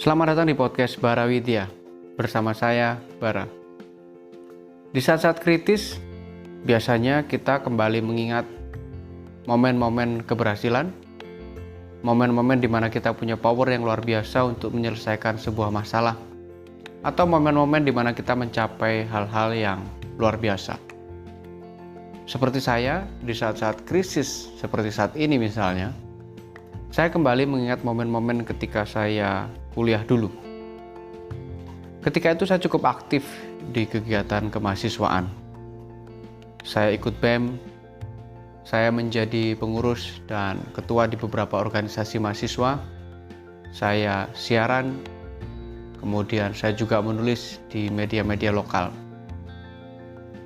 Selamat datang di podcast Bara Widya. Bersama saya, Bara. Di saat-saat kritis, biasanya kita kembali mengingat momen-momen keberhasilan, momen-momen di mana kita punya power yang luar biasa untuk menyelesaikan sebuah masalah, atau momen-momen di mana kita mencapai hal-hal yang luar biasa. Seperti saya, di saat-saat krisis seperti saat ini misalnya, saya kembali mengingat momen-momen ketika saya kuliah dulu. Ketika itu saya cukup aktif di kegiatan kemahasiswaan. Saya ikut BEM, saya menjadi pengurus dan ketua di beberapa organisasi mahasiswa. Saya siaran, kemudian saya juga menulis di media-media lokal.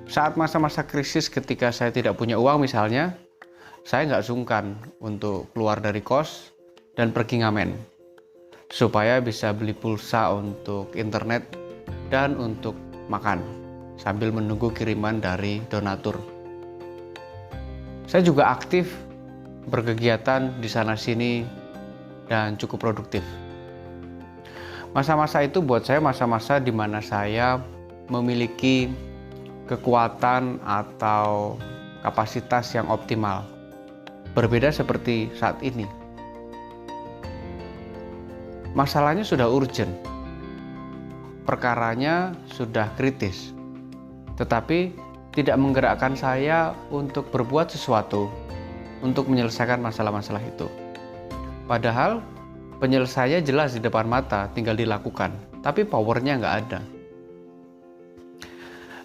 Saat masa-masa krisis ketika saya tidak punya uang misalnya, saya nggak sungkan untuk keluar dari kos dan pergi ngamen, supaya bisa beli pulsa untuk internet dan untuk makan, sambil menunggu kiriman dari donatur. Saya juga aktif berkegiatan di sana-sini dan cukup produktif. Masa-masa itu buat saya masa-masa di mana saya memiliki kekuatan atau kapasitas yang optimal. Berbeda seperti saat ini. Masalahnya sudah urgent. Perkaranya sudah kritis. Tetapi tidak menggerakkan saya untuk berbuat sesuatu untuk menyelesaikan masalah-masalah itu. Padahal penyelesaiannya jelas di depan mata, tinggal dilakukan. Tapi powernya nggak ada.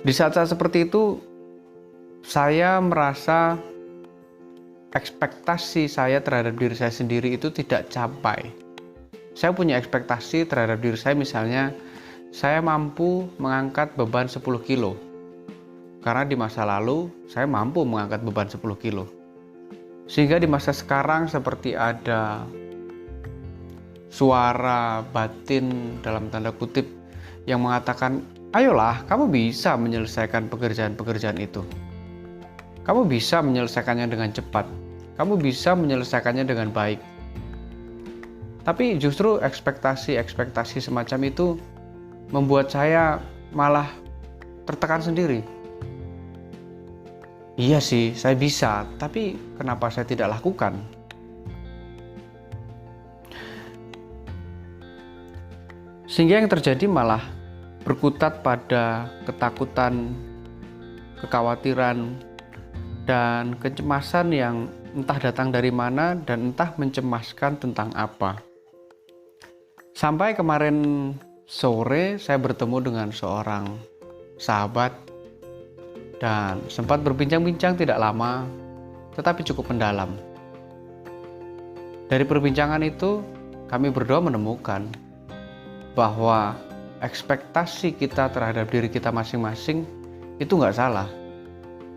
Di saat-saat seperti itu, saya merasa ekspektasi saya terhadap diri saya sendiri itu tidak capai. Saya punya ekspektasi terhadap diri saya, misalnya saya mampu mengangkat beban 10 kilo. Karena di masa lalu saya mampu mengangkat beban 10 kilo. Sehingga di masa sekarang seperti ada suara batin dalam tanda kutip yang mengatakan, ayolah, kamu bisa menyelesaikan pekerjaan-pekerjaan itu. Kamu bisa menyelesaikannya dengan cepat. Kamu bisa menyelesaikannya dengan baik. Tapi justru ekspektasi semacam itu membuat saya malah tertekan sendiri. Iya sih, saya bisa, tapi kenapa saya tidak lakukan? Sehingga yang terjadi malah berkutat pada ketakutan, kekhawatiran, dan kecemasan yang entah datang dari mana dan entah mencemaskan tentang apa. Sampai kemarin sore saya bertemu dengan seorang sahabat dan sempat berbincang-bincang tidak lama, tetapi cukup mendalam. Dari perbincangan itu, kami berdua menemukan bahwa ekspektasi kita terhadap diri kita masing-masing itu nggak salah.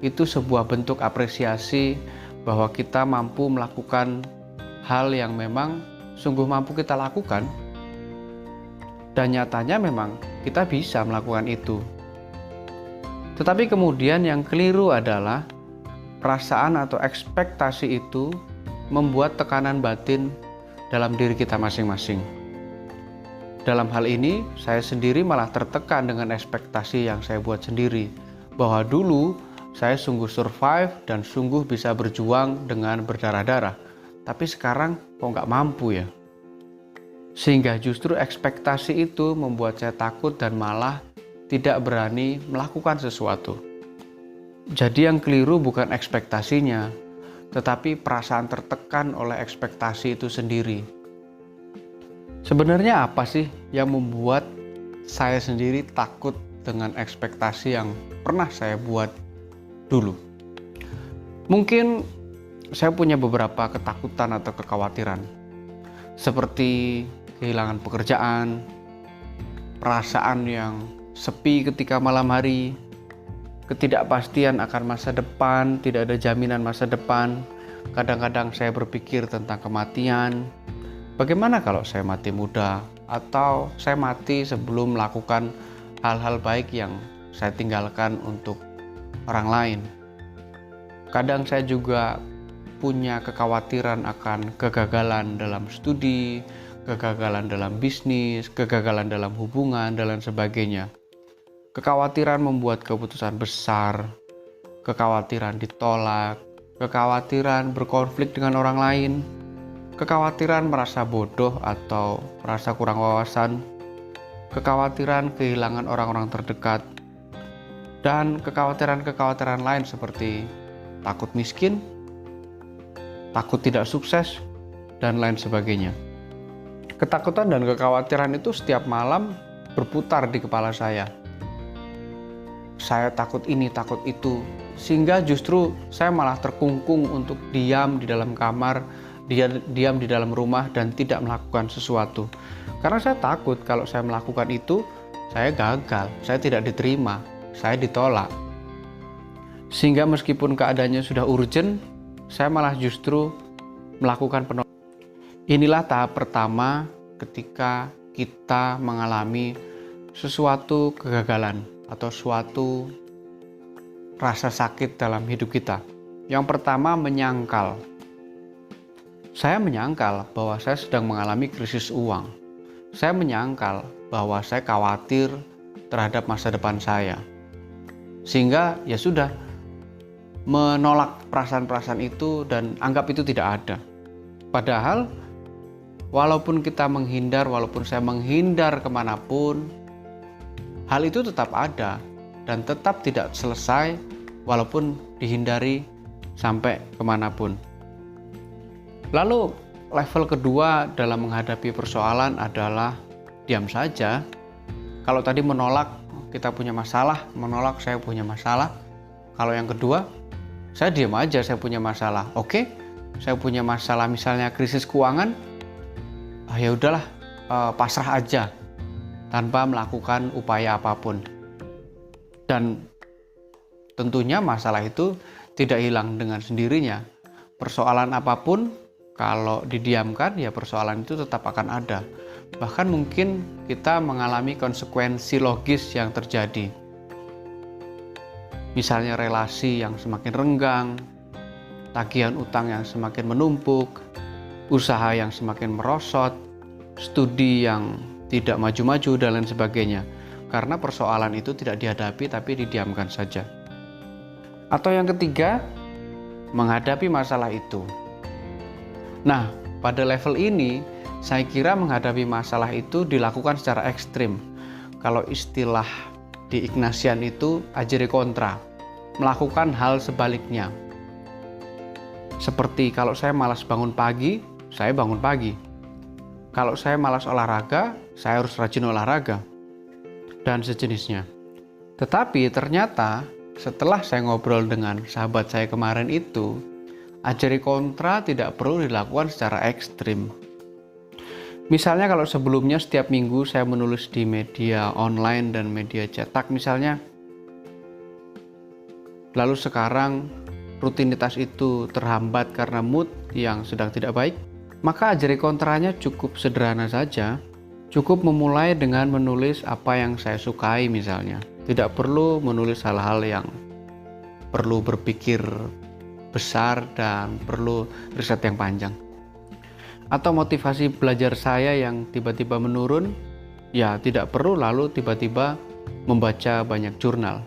Itu sebuah bentuk apresiasi bahwa kita mampu melakukan hal yang memang sungguh mampu kita lakukan. Dan nyatanya memang kita bisa melakukan itu. Tetapi kemudian yang keliru adalah perasaan atau ekspektasi itu membuat tekanan batin dalam diri kita masing-masing. Dalam hal ini, saya sendiri malah tertekan dengan ekspektasi yang saya buat sendiri. Bahwa dulu saya sungguh survive dan sungguh bisa berjuang dengan berdarah-darah. Tapi sekarang kok nggak mampu ya? Sehingga justru ekspektasi itu membuat saya takut dan malah tidak berani melakukan sesuatu. Jadi yang keliru bukan ekspektasinya, tetapi perasaan tertekan oleh ekspektasi itu sendiri. Sebenarnya apa sih yang membuat saya sendiri takut dengan ekspektasi yang pernah saya buat dulu? Mungkin saya punya beberapa ketakutan atau kekhawatiran, seperti kehilangan pekerjaan, perasaan yang sepi ketika malam hari, ketidakpastian akan masa depan, tidak ada jaminan masa depan. Kadang-kadang saya berpikir tentang kematian. Bagaimana kalau saya mati muda atau saya mati sebelum melakukan hal-hal baik yang saya tinggalkan untuk orang lain? Kadang saya juga punya kekhawatiran akan kegagalan dalam studi, kegagalan dalam bisnis, kegagalan dalam hubungan, dan lain sebagainya. Kekhawatiran membuat keputusan besar, kekhawatiran ditolak, kekhawatiran berkonflik dengan orang lain, kekhawatiran merasa bodoh atau merasa kurang wawasan, kekhawatiran kehilangan orang-orang terdekat, dan kekhawatiran-kekhawatiran lain seperti takut miskin, takut tidak sukses, dan lain sebagainya. Ketakutan dan kekhawatiran itu setiap malam berputar di kepala saya. Saya takut ini, takut itu, sehingga justru saya malah terkungkung untuk diam di dalam kamar, diam di dalam rumah dan tidak melakukan sesuatu. Karena saya takut kalau saya melakukan itu, saya gagal, saya tidak diterima, saya ditolak. Sehingga meskipun keadaannya sudah urgent, saya malah justru melakukan penolakan. Inilah tahap pertama ketika kita mengalami sesuatu kegagalan atau suatu rasa sakit dalam hidup kita. Yang pertama, menyangkal. Saya menyangkal bahwa saya sedang mengalami krisis uang. Saya menyangkal bahwa saya khawatir terhadap masa depan saya. Sehingga ya sudah, menolak perasaan-perasaan itu dan anggap itu tidak ada. Padahal walaupun kita menghindar, walaupun saya menghindar kemanapun, hal itu tetap ada dan tetap tidak selesai walaupun dihindari sampai kemanapun. Lalu level kedua dalam menghadapi persoalan adalah diam saja. Kalau tadi menolak, kita punya masalah, menolak saya punya masalah. Kalau yang kedua, saya diam aja, saya punya masalah. Oke, saya punya masalah misalnya krisis keuangan, ya udahlah, pasrah aja tanpa melakukan upaya apapun. Dan tentunya masalah itu tidak hilang dengan sendirinya. Persoalan apapun kalau didiamkan, ya persoalan itu tetap akan ada. Bahkan mungkin kita mengalami konsekuensi logis yang terjadi. Misalnya relasi yang semakin renggang, tagihan utang yang semakin menumpuk, usaha yang semakin merosot, studi yang tidak maju-maju, dan lain sebagainya. Karena persoalan itu tidak dihadapi tapi didiamkan saja. Atau yang ketiga, menghadapi masalah itu. Nah, pada level ini, saya kira menghadapi masalah itu dilakukan secara ekstrim. Kalau istilah di Ignatian itu ajere kontra, melakukan hal sebaliknya. Seperti kalau saya malas bangun pagi, saya bangun pagi. Kalau saya malas olahraga, saya harus rajin olahraga, dan sejenisnya. Tetapi ternyata setelah saya ngobrol dengan sahabat saya kemarin itu, ajari kontra tidak perlu dilakukan secara ekstrim. Misalnya kalau sebelumnya setiap minggu saya menulis di media online dan media cetak misalnya, lalu sekarang rutinitas itu terhambat karena mood yang sedang tidak baik, maka ajari kontranya cukup sederhana saja. Cukup memulai dengan menulis apa yang saya sukai misalnya. Tidak perlu menulis hal-hal yang perlu berpikir besar dan perlu riset yang panjang. Atau motivasi belajar saya yang tiba-tiba menurun, ya tidak perlu lalu tiba-tiba membaca banyak jurnal.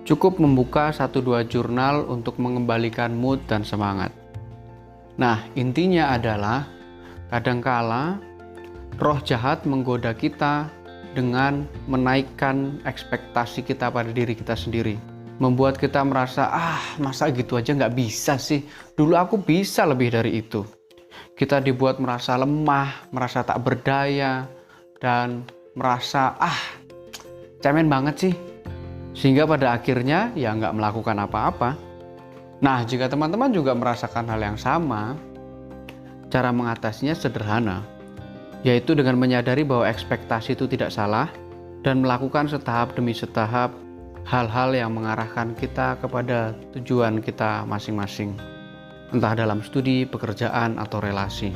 Cukup membuka 1-2 jurnal untuk mengembalikan mood dan semangat. Nah, intinya adalah kadangkala roh jahat menggoda kita dengan menaikkan ekspektasi kita pada diri kita sendiri. Membuat kita merasa, masa gitu aja nggak bisa sih? Dulu aku bisa lebih dari itu. Kita dibuat merasa lemah, merasa tak berdaya, dan merasa, cemen banget sih. Sehingga pada akhirnya ya nggak melakukan apa-apa. Nah, jika teman-teman juga merasakan hal yang sama, cara mengatasinya sederhana, yaitu dengan menyadari bahwa ekspektasi itu tidak salah dan melakukan setahap demi setahap hal-hal yang mengarahkan kita kepada tujuan kita masing-masing, entah dalam studi, pekerjaan, atau relasi.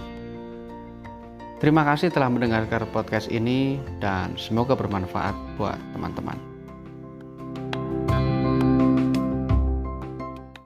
Terima kasih telah mendengarkan podcast ini dan semoga bermanfaat buat teman-teman.